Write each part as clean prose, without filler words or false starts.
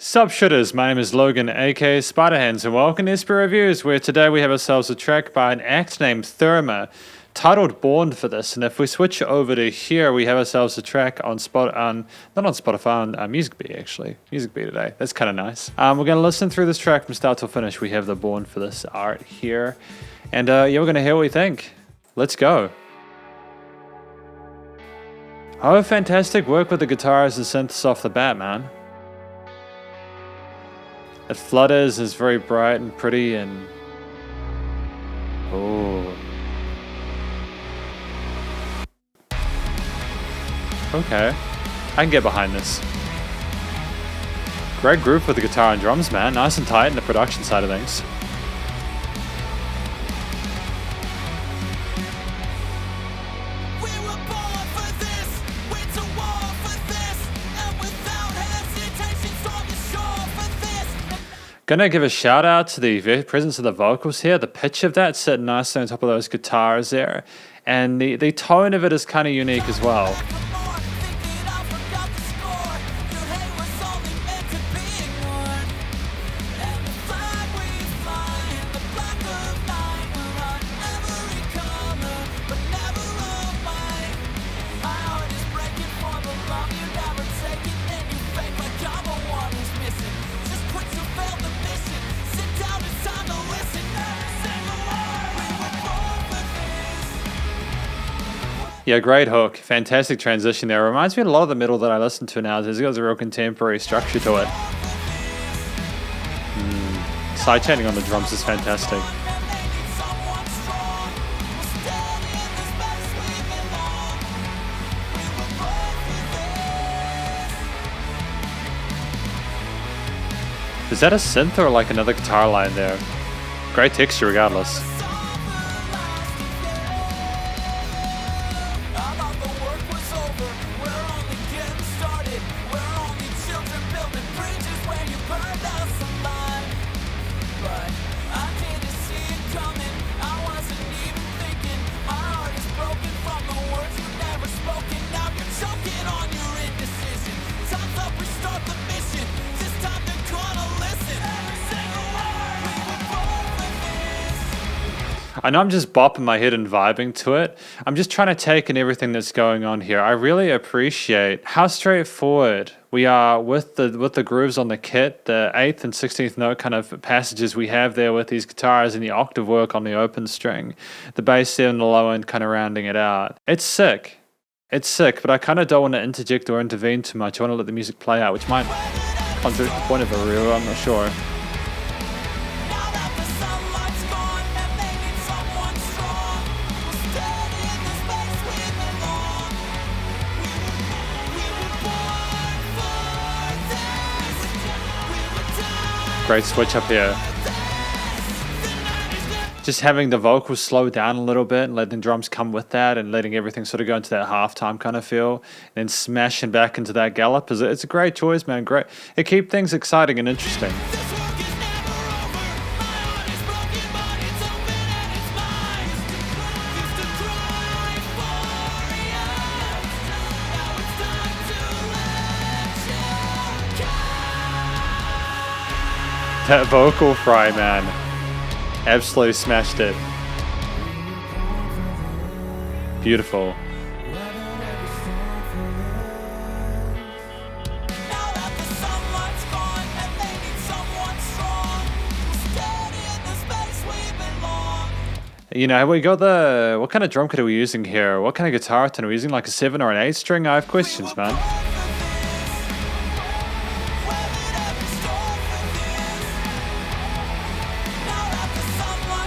Sup Shredders, my name is Logan, aka Spiderhands, and welcome to SP Reviews, where today we have ourselves a track by an act named Therma, titled Born for this. And if we switch over to here, we have ourselves a track on not on Spotify, on Music Bee actually. Music Bee today. That's kind of nice. We're going to listen through this track from start to finish. We have the Born for this art here. And yeah, we're going to hear what we think. Let's go. Oh, fantastic work with the guitars and synths off the bat, man. It flutters, is very bright and pretty, and oh, okay, I can get behind this. Great groove with the guitar and drums, man. Nice and tight in the production side of things. Gonna give a shout out to the presence of the vocals here. The pitch of that sitting nicely on top of those guitars there. And the tone of it is kind of unique as well. Yeah, great hook. Fantastic transition there. Reminds me of a lot of the metal that I listen to now. It's got a real contemporary structure to it. Sidechaining on the drums is fantastic. Is that a synth or like another guitar line there? Great texture regardless. I know I'm just bopping my head and vibing to it. I'm just trying to take in everything that's going on here. I really appreciate how straightforward we are with the grooves on the kit, the 8th and 16th note kind of passages we have there with these guitars and the octave work on the open string, the bass there and the low end kind of rounding it out. It's sick. It's sick, but I kind of don't want to interject or intervene too much. I want to let the music play out, which might contradict the point of a review, I'm not sure. Great switch up here. Just having the vocals slow down a little bit and letting drums come with that and letting everything sort of go into that halftime kind of feel and then smashing back into that gallop. It's a great choice, man. Great. It keeps things exciting and interesting. That vocal fry, man. Absolutely smashed it. Beautiful. You know, we got what kind of drum kit are we using here? What kind of guitar tone are we using? Like a 7 or an 8 string? I have questions, man.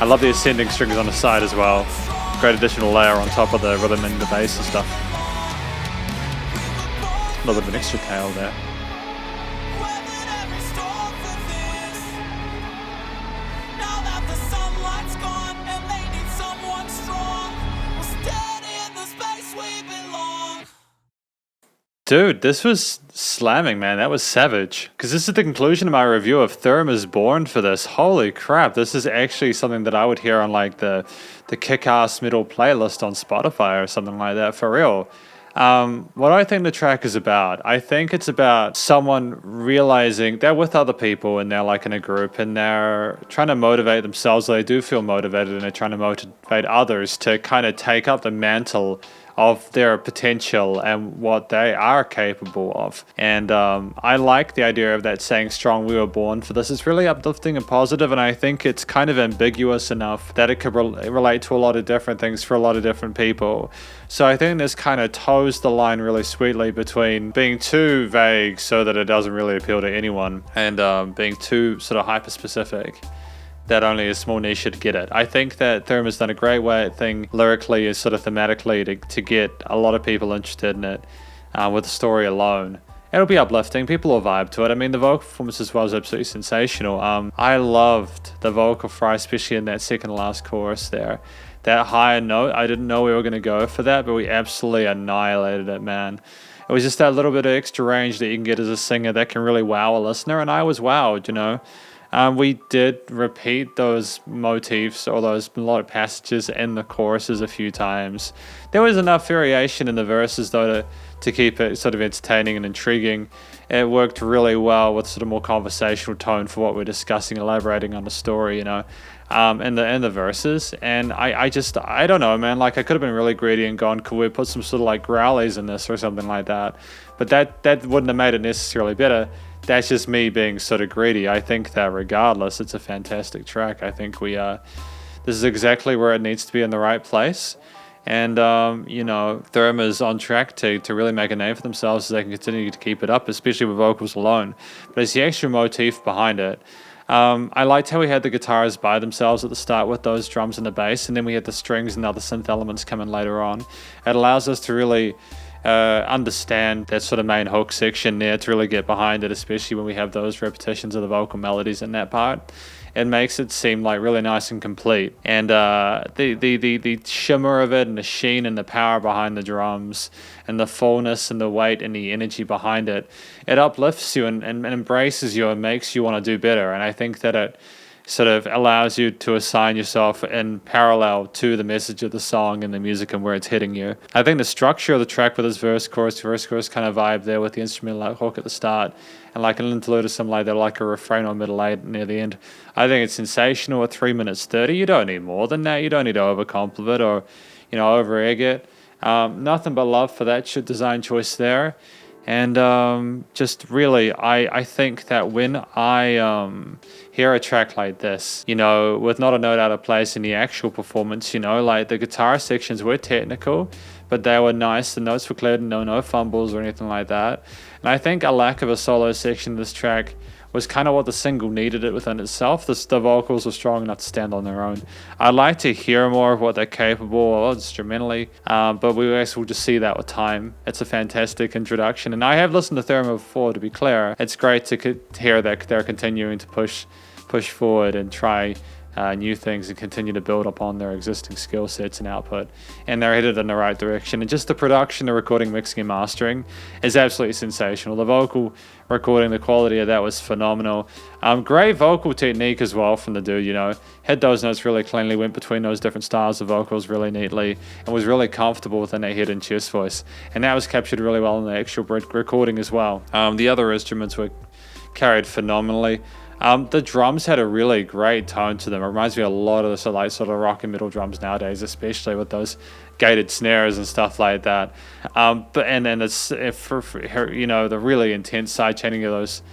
I love the ascending strings on the side as well. Great additional layer on top of the rhythm and the bass and stuff. A little bit of an extra tail there. Dude, this was slamming, man. That was savage. Because this is the conclusion of my review of Therma's Born for this. Holy crap, this is actually something that I would hear on like the kick-ass metal playlist on Spotify or something like that, for real. What I think the track is about, I think it's about someone realizing they're with other people and they're like in a group and they're trying to motivate themselves. They do feel motivated and they're trying to motivate others to kind of take up the mantle of their potential and what they are capable of. And I like the idea of that saying strong, we were born for this. It's really uplifting and positive, and I think it's kind of ambiguous enough that it could relate to a lot of different things for a lot of different people. So I think this kind of toes the line really sweetly between being too vague so that it doesn't really appeal to anyone and being too sort of hyper specific that only a small niche should get it. I think that Therma's done a great thing lyrically and sort of thematically to get a lot of people interested in it with the story alone. It'll be uplifting. People will vibe to it. I mean, the vocal performance as well is absolutely sensational. I loved the vocal fry, especially in that second last chorus there. That higher note, I didn't know we were going to go for that, but we absolutely annihilated it, man. It was just that little bit of extra range that you can get as a singer that can really wow a listener, and I was wowed, you know. We did repeat those motifs or those melodic passages in the choruses a few times. There was enough variation in the verses though to keep it sort of entertaining and intriguing. It worked really well with sort of more conversational tone for what we're discussing, elaborating on the story, you know, in the verses. And I don't know, man, like I could have been really greedy and gone, could we put some sort of like growlies in this or something like that? But that wouldn't have made it necessarily better. That's just me being sort of greedy. I think that regardless, it's a fantastic track. I think this is exactly where it needs to be in the right place. And, you know, Therma's on track to really make a name for themselves so they can continue to keep it up, especially with vocals alone. But it's the extra motif behind it. I liked how we had the guitars by themselves at the start with those drums and the bass, and then we had the strings and other synth elements coming later on. It allows us to really understand that sort of main hook section there, to really get behind it, especially when we have those repetitions of the vocal melodies in that part. It makes it seem like really nice and complete, and the shimmer of it and the sheen and the power behind the drums and the fullness and the weight and the energy behind it, it uplifts you and embraces you and makes you want to do better. And I think that it sort of allows you to assign yourself in parallel to the message of the song and the music and where it's hitting you. I think the structure of the track with this verse chorus kind of vibe there with the instrumental like hook at the start and like an interlude or something like that, like a refrain or middle eight near the end. I think it's sensational at 3 minutes 30. You don't need more than that. You don't need to overcompliment it or, you know, over egg it. Nothing but love for that design choice there. And just really, I think that when I hear a track like this, you know, with not a note out of place in the actual performance, you know, like the guitar sections were technical, but they were nice. The notes were clear, no fumbles or anything like that. And I think a lack of a solo section in this track was kind of what the single needed it within itself. The vocals were strong enough to stand on their own. I'd like to hear more of what they're capable of instrumentally, but we will just see that with time. It's a fantastic introduction, and I have listened to Therma before, to be clear. It's great to hear that they're continuing to push forward and try new things and continue to build upon their existing skill sets and output, and they're headed in the right direction. And just the production, the recording, mixing and mastering is absolutely sensational. The vocal recording, the quality of that was phenomenal. Great vocal technique as well from the dude, you know, hit those notes really cleanly, went between those different styles of vocals really neatly, and was really comfortable within that head and chest voice, and that was captured really well in the actual recording as well. The other instruments were carried phenomenally. The drums had a really great tone to them. It reminds me a lot of the sort of rock and metal drums nowadays, especially with those gated snares and stuff like that. But then it's for you know, the really intense side chaining of those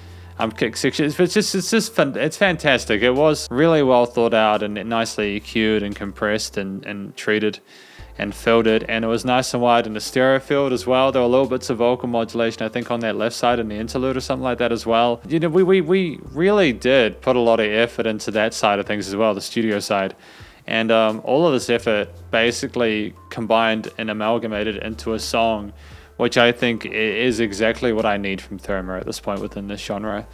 kick sections. It's fantastic. It was really well thought out and nicely EQ'd and compressed and treated and filtered, and it was nice and wide in the stereo field as well. There were little bits of vocal modulation, I think, on that left side in the interlude or something like that as well. You know, we really did put a lot of effort into that side of things as well, the studio side. And all of this effort basically combined and amalgamated into a song which I think is exactly what I need from Therma at this point within this genre.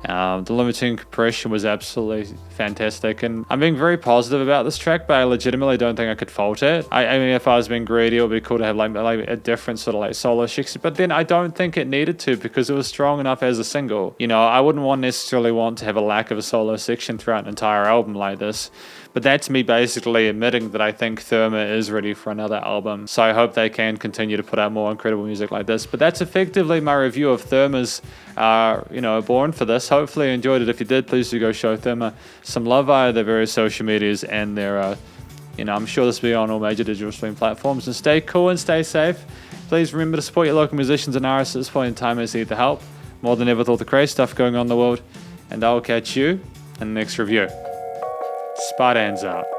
The limiting compression was absolutely fantastic, and I'm being very positive about this track, but I legitimately don't think I could fault it. I mean, if I was being greedy, it would be cool to have like a different sort of like solo section, but then I don't think it needed to, because it was strong enough as a single. You know, I wouldn't necessarily want to have a lack of a solo section throughout an entire album like this. But that's me basically admitting that I think Therma is ready for another album. So I hope they can continue to put out more incredible music like this. But that's effectively my review of Therma's, Born for this. Hopefully you enjoyed it. If you did, please do go show Therma some love via their various social medias and their, I'm sure this will be on all major digital stream platforms. And stay cool and stay safe. Please remember to support your local musicians and artists at this point in time as they need the help. More than ever with all the crazy stuff going on in the world. And I'll catch you in the next review. Spiderhands out.